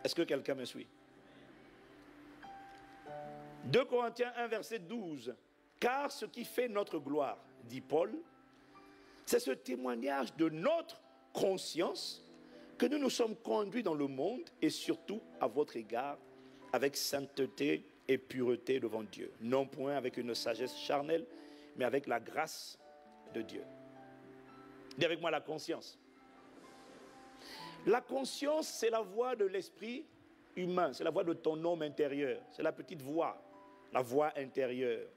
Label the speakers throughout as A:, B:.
A: Est-ce que quelqu'un me suit? 2 Corinthiens 1, verset 12. Car ce qui fait notre gloire, dit Paul, c'est ce témoignage de notre conscience que nous nous sommes conduits dans le monde et surtout à votre égard avec sainteté et pureté devant Dieu. Non point avec une sagesse charnelle, mais avec la grâce de Dieu. Dis avec moi la conscience. La conscience, c'est la voix de l'esprit humain, c'est la voix de ton homme intérieur, c'est la petite voix, la voix intérieure.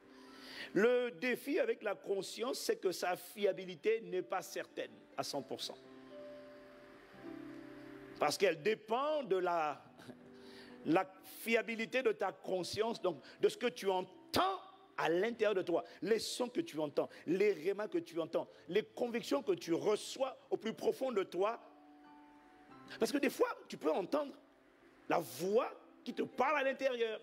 A: Le défi avec la conscience, c'est que sa fiabilité n'est pas certaine à 100%. Parce qu'elle dépend de la fiabilité de ta conscience, donc de ce que tu entends à l'intérieur de toi, les sons que tu entends, les rémas que tu entends, les convictions que tu reçois au plus profond de toi. Parce que des fois, tu peux entendre la voix qui te parle à l'intérieur.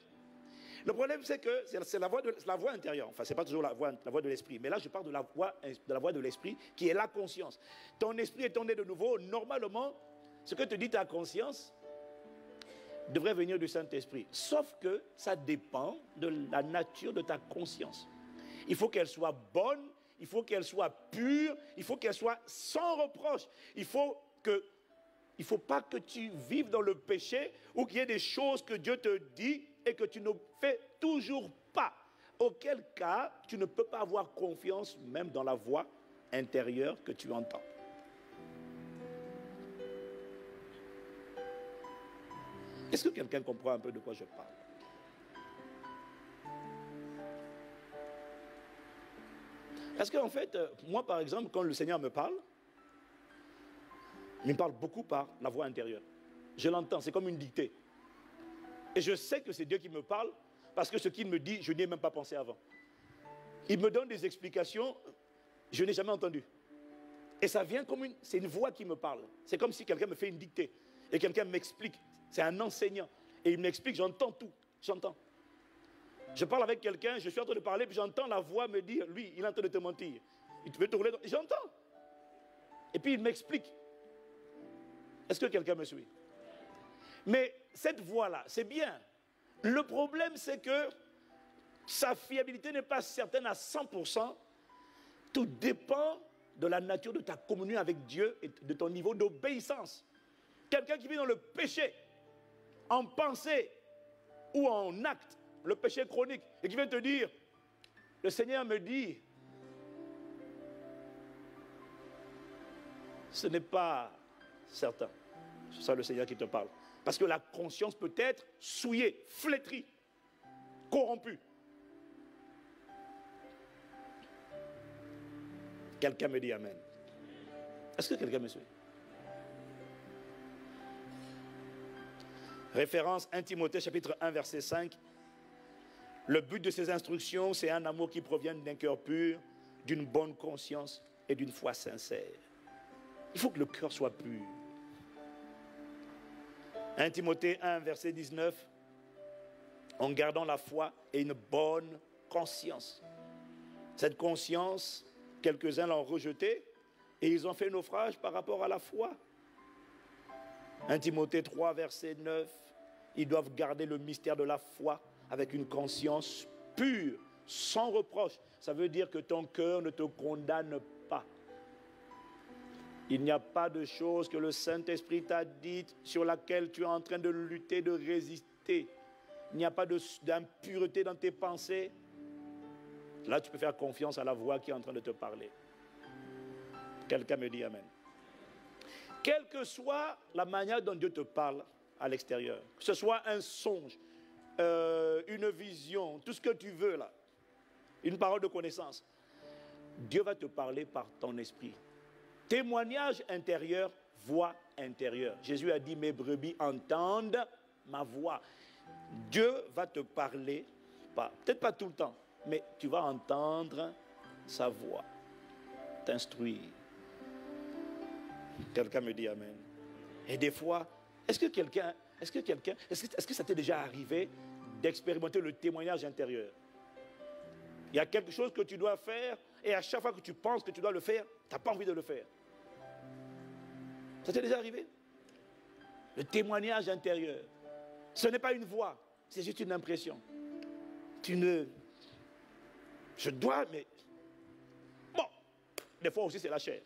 A: Le problème, c'est que c'est la voix intérieure. Enfin, ce n'est pas toujours la voix de l'esprit. Mais là, je parle de la voix de l'esprit qui est la conscience. Ton esprit étant né de nouveau, normalement, ce que te dit ta conscience devrait venir du Saint-Esprit. Sauf que ça dépend de la nature de ta conscience. Il faut qu'elle soit bonne, il faut qu'elle soit pure, il faut qu'elle soit sans reproche. Il ne faut pas que tu vives dans le péché ou qu'il y ait des choses que Dieu te dit et que tu ne fais toujours pas. Auquel cas, tu ne peux pas avoir confiance même dans la voix intérieure que tu entends. Est-ce que quelqu'un comprend un peu de quoi je parle? Parce qu'en fait, moi par exemple, quand le Seigneur me parle, il me parle beaucoup par la voix intérieure. Je l'entends, c'est comme une dictée. Et je sais que c'est Dieu qui me parle, parce que ce qu'il me dit, je n'y ai même pas pensé avant. Il me donne des explications, je n'ai jamais entendu. Et ça vient comme c'est une voix qui me parle. C'est comme si quelqu'un me fait une dictée, et quelqu'un m'explique. C'est un enseignant. Et il m'explique, j'entends tout, j'entends. Je parle avec quelqu'un, je suis en train de parler, puis j'entends la voix me dire, lui, il est en train de te mentir. Il te veut te rouler, j'entends. Et puis il m'explique. Est-ce que quelqu'un me suit? Mais cette voix-là, c'est bien. Le problème, c'est que sa fiabilité n'est pas certaine à 100%. Tout dépend de la nature de ta communion avec Dieu et de ton niveau d'obéissance. Quelqu'un qui vit dans le péché, en pensée ou en acte, le péché chronique, et qui vient te dire, le Seigneur me dit, ce n'est pas certain. C'est ça le Seigneur qui te parle. Parce que la conscience peut être souillée, flétrie, corrompue. Quelqu'un me dit Amen. Est-ce que quelqu'un me suit? Référence 1 Timothée chapitre 1 verset 5. Le but de ces instructions, c'est un amour qui provient d'un cœur pur, d'une bonne conscience et d'une foi sincère. Il faut que le cœur soit pur. 1 Timothée 1 verset 19. En gardant la foi et une bonne conscience. Cette conscience, quelques-uns l'ont rejetée et ils ont fait naufrage par rapport à la foi. 1 Timothée 3 verset 9. Ils doivent garder le mystère de la foi avec une conscience pure, sans reproche. Ça veut dire que ton cœur ne te condamne pas. Il n'y a pas de chose que le Saint-Esprit t'a dite sur laquelle tu es en train de lutter, de résister. Il n'y a pas d'impureté dans tes pensées. Là, tu peux faire confiance à la voix qui est en train de te parler. Quelqu'un me dit Amen. Quelle que soit la manière dont Dieu te parle à l'extérieur, que ce soit un songe, une vision, tout ce que tu veux là, une parole de connaissance, Dieu va te parler par ton esprit. Témoignage intérieur, voix intérieure. Jésus a dit, mes brebis entendent ma voix. Dieu va te parler, peut-être pas tout le temps, mais tu vas entendre sa voix, t'instruire. Quelqu'un me dit Amen. Et des fois, est-ce que ça t'est déjà arrivé d'expérimenter le témoignage intérieur? Il y a quelque chose que tu dois faire et à chaque fois que tu penses que tu dois le faire, tu n'as pas envie de le faire. Ça t'est déjà arrivé? Le témoignage intérieur. Ce n'est pas une voix, c'est juste une impression. Tu ne... Je dois, mais... Bon, des fois aussi c'est la chair.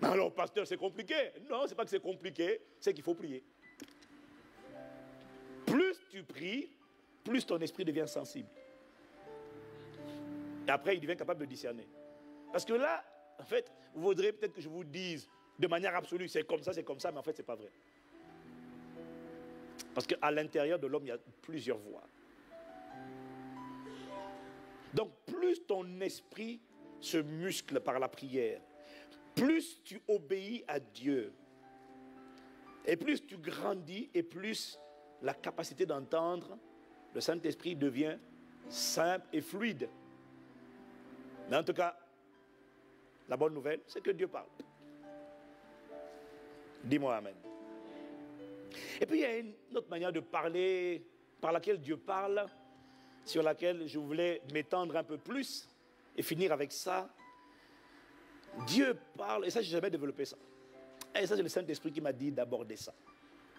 A: Alors, pasteur, c'est compliqué. Non, ce n'est pas que c'est compliqué, c'est qu'il faut prier. Plus tu pries, plus ton esprit devient sensible. Et après, il devient capable de discerner. Parce que là, en fait, vous voudrez peut-être que je vous dise de manière absolue, c'est comme ça, mais en fait, ce n'est pas vrai. Parce qu'à l'intérieur de l'homme, il y a plusieurs voies. Donc, plus ton esprit se muscle par la prière, plus tu obéis à Dieu, et plus tu grandis, et plus la capacité d'entendre le Saint-Esprit devient simple et fluide. Mais en tout cas, la bonne nouvelle, c'est que Dieu parle. Dis-moi Amen. Et puis il y a une autre manière de parler, par laquelle Dieu parle, sur laquelle je voulais m'étendre un peu plus, et finir avec ça. Dieu parle, et ça, je n'ai jamais développé ça. Et ça, c'est le Saint-Esprit qui m'a dit d'aborder ça.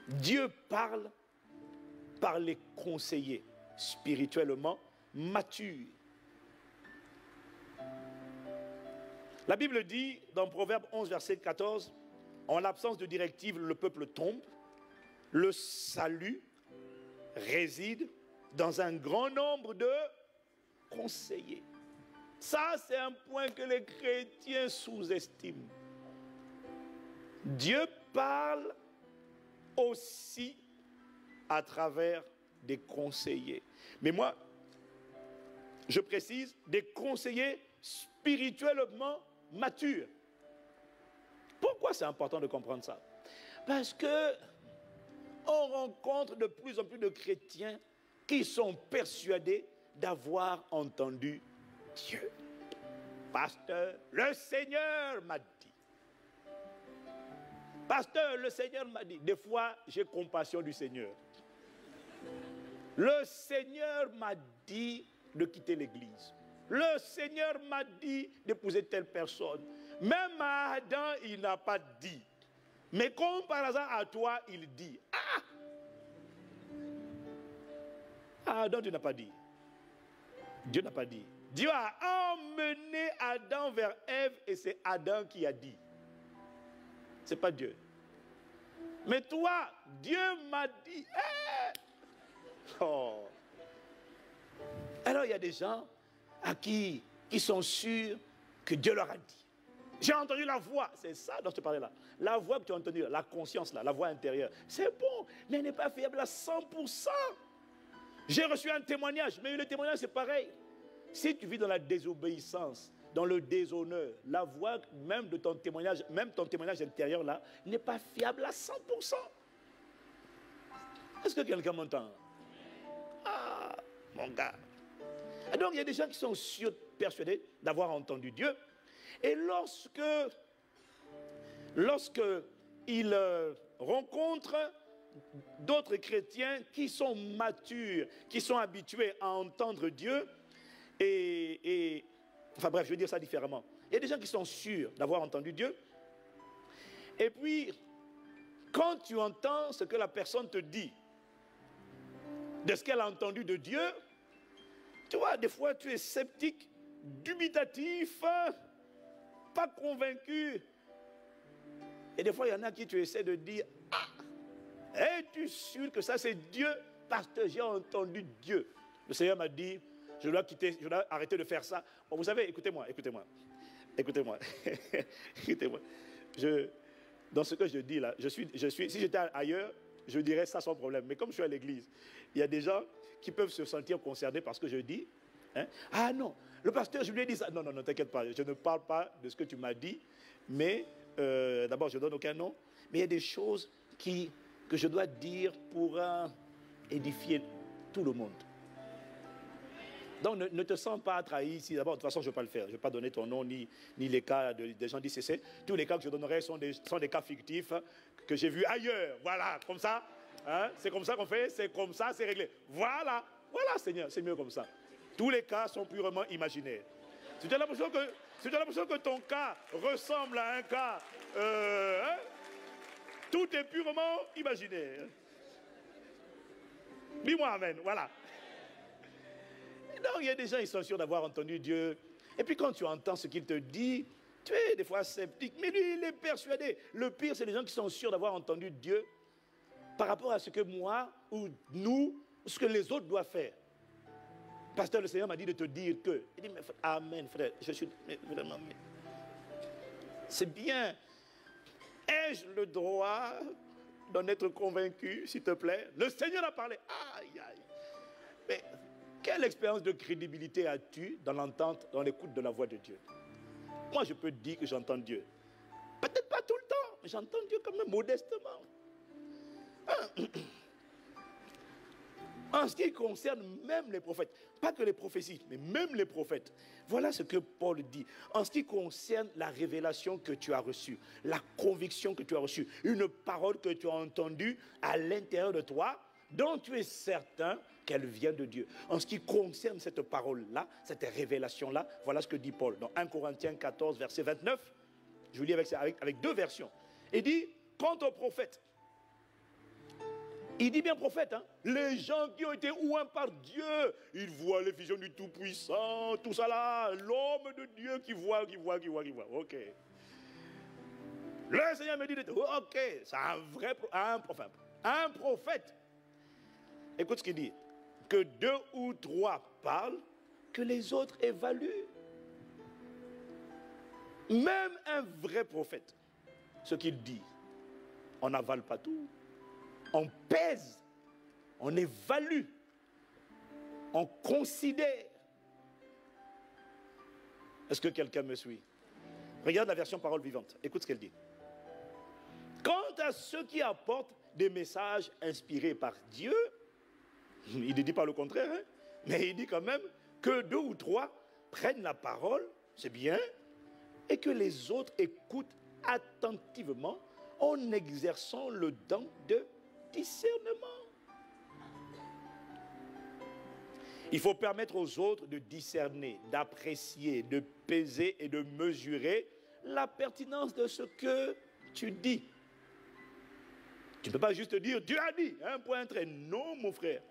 A: Dieu parle par les conseillers spirituellement matures. La Bible dit, dans Proverbe 11, verset 14, en l'absence de directive, le peuple tombe. Le salut réside dans un grand nombre de conseillers. Ça, c'est un point que les chrétiens sous-estiment. Dieu parle aussi à travers des conseillers. Mais moi, je précise, des conseillers spirituellement matures. Pourquoi c'est important de comprendre ça? Parce que on rencontre de plus en plus de chrétiens qui sont persuadés d'avoir entendu Dieu. Pasteur, le Seigneur m'a dit. Pasteur, le Seigneur m'a dit. Des fois, j'ai compassion du Seigneur. Le Seigneur m'a dit de quitter l'église. Le Seigneur m'a dit d'épouser telle personne. Même à Adam, il n'a pas dit. Mais comme par hasard à toi, il dit. Ah, Adam, tu n'as pas dit. Dieu n'a pas dit. Dieu a emmené Adam vers Ève et c'est Adam qui a dit. Ce n'est pas Dieu. Mais toi, Dieu m'a dit. Oh. Alors il y a des gens à qui sont sûrs que Dieu leur a dit. J'ai entendu la voix, c'est ça dont je te parlais là. La voix que tu as entendue, la conscience là, la voix intérieure, c'est bon, mais elle n'est pas fiable à 100%. J'ai reçu un témoignage, mais le témoignage c'est pareil. Si tu vis dans la désobéissance, dans le déshonneur, la voix même de ton témoignage, même ton témoignage intérieur là, n'est pas fiable à 100%. Est-ce que quelqu'un m'entend? Ah, mon gars. Et donc il y a des gens qui sont persuadés d'avoir entendu Dieu. Et lorsque ils rencontrent d'autres chrétiens qui sont matures, qui sont habitués à entendre Dieu, enfin bref, je vais dire ça différemment. Il y a des gens qui sont sûrs d'avoir entendu Dieu. Et puis, quand tu entends ce que la personne te dit, de ce qu'elle a entendu de Dieu, tu vois, des fois tu es sceptique, dubitatif, pas convaincu. Et des fois, il y en a qui tu essaies de dire, es-tu sûr que ça c'est Dieu? Parce que j'ai entendu Dieu. Le Seigneur m'a dit, je dois arrêter de faire ça. Bon, vous savez, écoutez-moi. Dans ce que je dis là, si j'étais ailleurs, je dirais ça sans problème. Mais comme je suis à l'église, il y a des gens qui peuvent se sentir concernés par ce que je dis. Hein? Ah non, le pasteur, je lui ai dit ça. Non, t'inquiète pas, je ne parle pas de ce que tu m'as dit. Mais d'abord, je ne donne aucun nom. Mais il y a des choses que je dois dire pour édifier tout le monde. Donc ne te sens pas trahi ici. D'abord, de toute façon, je ne vais pas le faire. Je ne vais pas donner ton nom ni les cas des gens d'ICC. Tous les cas que je donnerai sont des cas fictifs que j'ai vus ailleurs. Voilà, comme ça. Hein, c'est comme ça qu'on fait, c'est comme ça, c'est réglé. Voilà, Seigneur, c'est mieux comme ça. Tous les cas sont purement imaginaires. Si tu as l'impression que ton cas ressemble à un cas, tout est purement imaginaire. Dis-moi amen, voilà. Donc, il y a des gens, ils sont sûrs d'avoir entendu Dieu. Et puis, quand tu entends ce qu'il te dit, tu es des fois sceptique. Mais lui, il est persuadé. Le pire, c'est les gens qui sont sûrs d'avoir entendu Dieu par rapport à ce que moi ou nous, ce que les autres doivent faire. Pasteur, le Seigneur m'a dit de te dire que. Il dit, mais amen, frère. Je suis vraiment. C'est bien. Ai-je le droit d'en être convaincu, s'il te plaît? Le Seigneur a parlé. Aïe, aïe. Mais quelle expérience de crédibilité as-tu dans l'entente, dans l'écoute de la voix de Dieu? Moi, je peux te dire que j'entends Dieu. Peut-être pas tout le temps, mais j'entends Dieu quand même modestement. En ce qui concerne même les prophètes, pas que les prophéties, mais même les prophètes, voilà ce que Paul dit. En ce qui concerne la révélation que tu as reçue, la conviction que tu as reçue, une parole que tu as entendue à l'intérieur de toi, dont tu es certain qu'elle vient de Dieu. En ce qui concerne cette parole-là, cette révélation-là, voilà ce que dit Paul dans 1 Corinthiens 14, verset 29. Je vous lis avec deux versions. Il dit, quant aux prophètes, il dit bien prophète, hein? Les gens qui ont été ouïs par Dieu, ils voient les visions du Tout-Puissant, tout ça là, l'homme de Dieu qui voit. Ok. Le Seigneur me dit, ok, c'est un prophète. Écoute ce qu'il dit, que 2 ou 3 parlent, que les autres évaluent. Même un vrai prophète, ce qu'il dit, on n'avale pas tout. On pèse, on évalue, on considère. Est-ce que quelqu'un me suit? Regarde la version parole vivante. Écoute ce qu'elle dit. Quant à ceux qui apportent des messages inspirés par Dieu, il ne dit pas le contraire, hein, mais il dit quand même que 2 ou 3 prennent la parole, c'est bien, et que les autres écoutent attentivement en exerçant le don de discernement. Il faut permettre aux autres de discerner, d'apprécier, de peser et de mesurer la pertinence de ce que tu dis. Tu ne peux pas juste dire, Dieu a dit, un point très. Non, mon frère.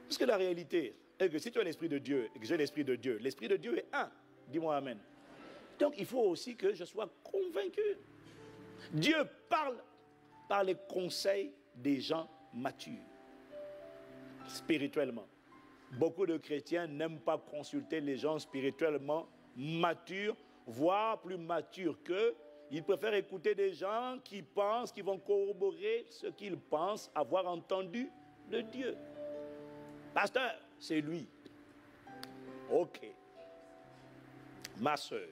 A: Parce que la réalité est que si tu as l'Esprit de Dieu et que j'ai l'Esprit de Dieu est un. Dis-moi amen. Donc il faut aussi que je sois convaincu. Dieu parle par les conseils des gens matures, spirituellement. Beaucoup de chrétiens n'aiment pas consulter les gens spirituellement matures, voire plus matures qu'eux. Ils préfèrent écouter des gens qui pensent, qui vont corroborer ce qu'ils pensent avoir entendu de Dieu. Pasteur, c'est lui. Ok. Ma soeur,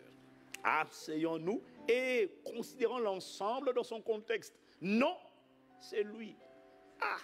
A: asseyons-nous et considérons l'ensemble dans son contexte. Non, c'est lui. Ah,